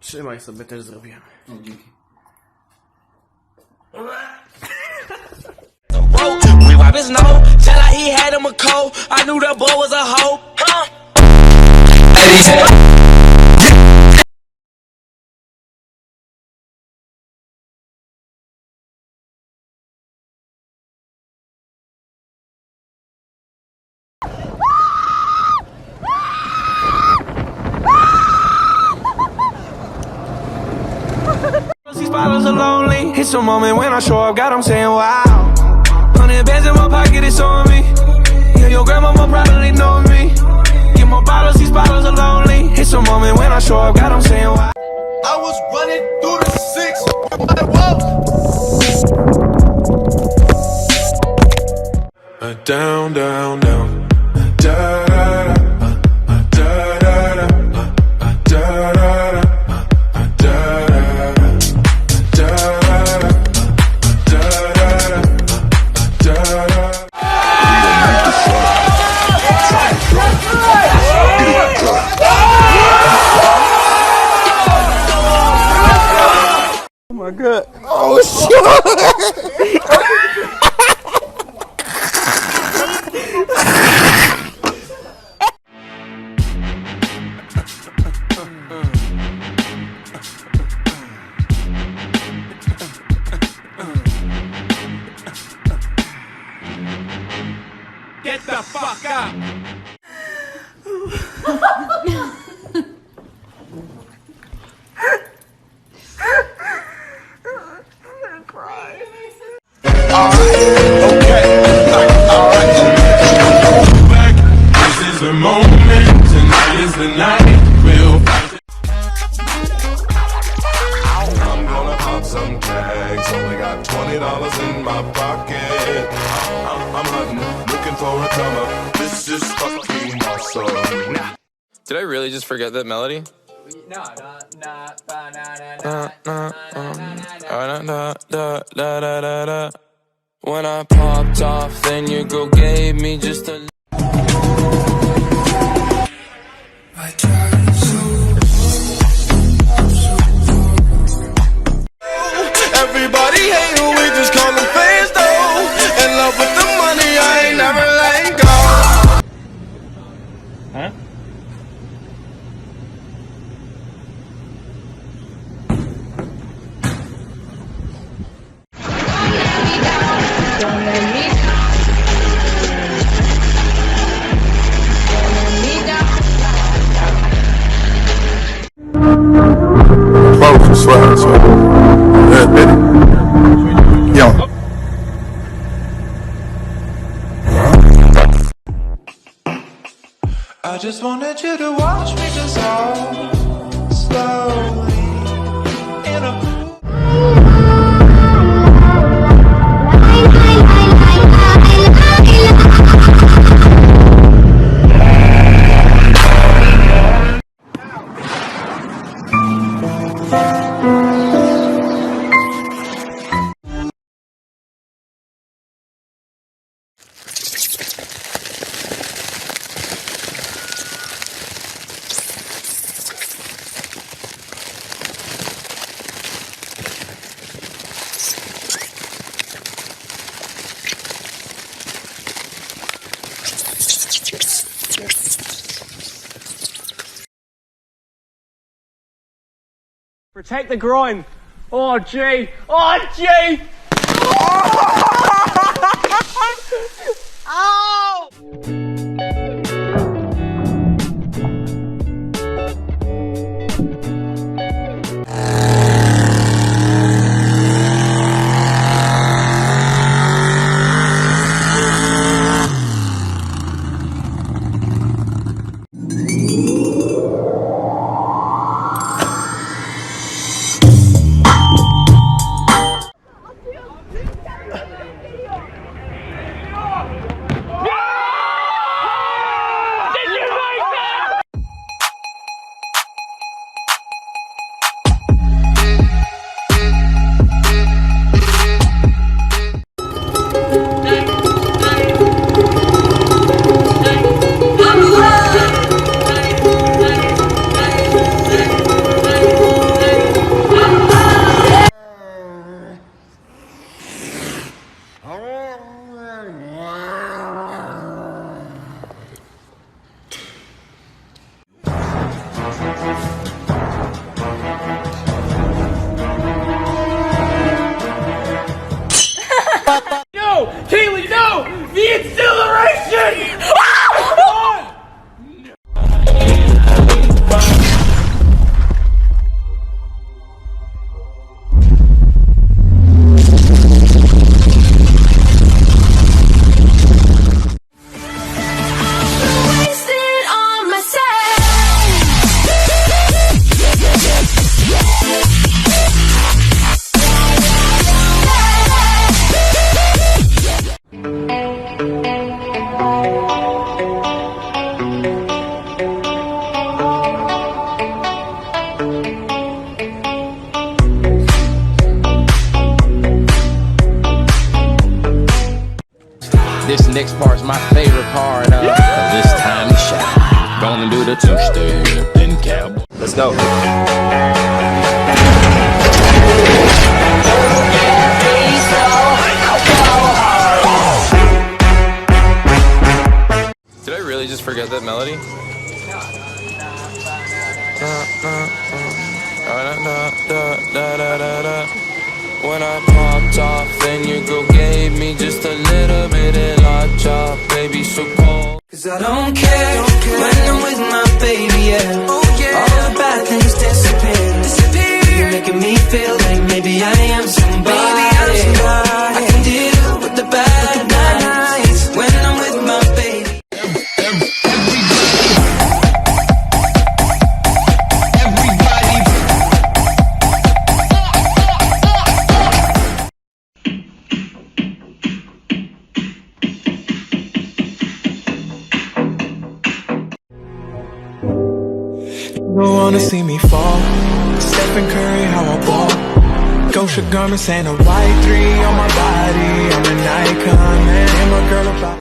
Trzymaj sobie, też zrobię. O, dzięki. We wipe his nose, tell her he had him a cold. I knew that boy was a hoe. These bottles are lonely. It's a moment when I show up, God, I'm saying wow. 100 bands in my pocket, it's on me. Yeah, your grandma probably know me. Get more bottles, these bottles are lonely. It's a moment when I show up, God, I'm saying wow. I was running through the six. Down, down, down. Da da da da da da da Oh my god. Oh shit. Get the fuck up. This is the moment, tonight is the night. We'll fight it. I'm gonna pop some tags. Only got $20 in my pocket. I'm hunting, looking for a comer. This is fucking awesome. Did I really just forget that melody? When I popped off, then your girl gave me just a. Everybody hate who we just call them fans though. In love with the money, I ain't never letting go. Huh? I just wanted you to watch me dissolve slowly in a Protect the groin. Oh gee. Oh gee. Ow! favorite part of this time to shine. Gonna do the two-step, then cowboy. Let's go. Did I really just forget that melody? When I popped off, then your girl gave me just a little bit of la chop, baby, so cold. Cause I don't care when I'm with my baby, yeah. All the bad things disappear. You're making me feel like maybe I am somebody. I can deal with the bad nights when I'm with my baby. Don't wanna see me fall. Stephen Curry, how I ball. Gosha garments and a white 3 on my body. I'm an icon, man. And my girl about.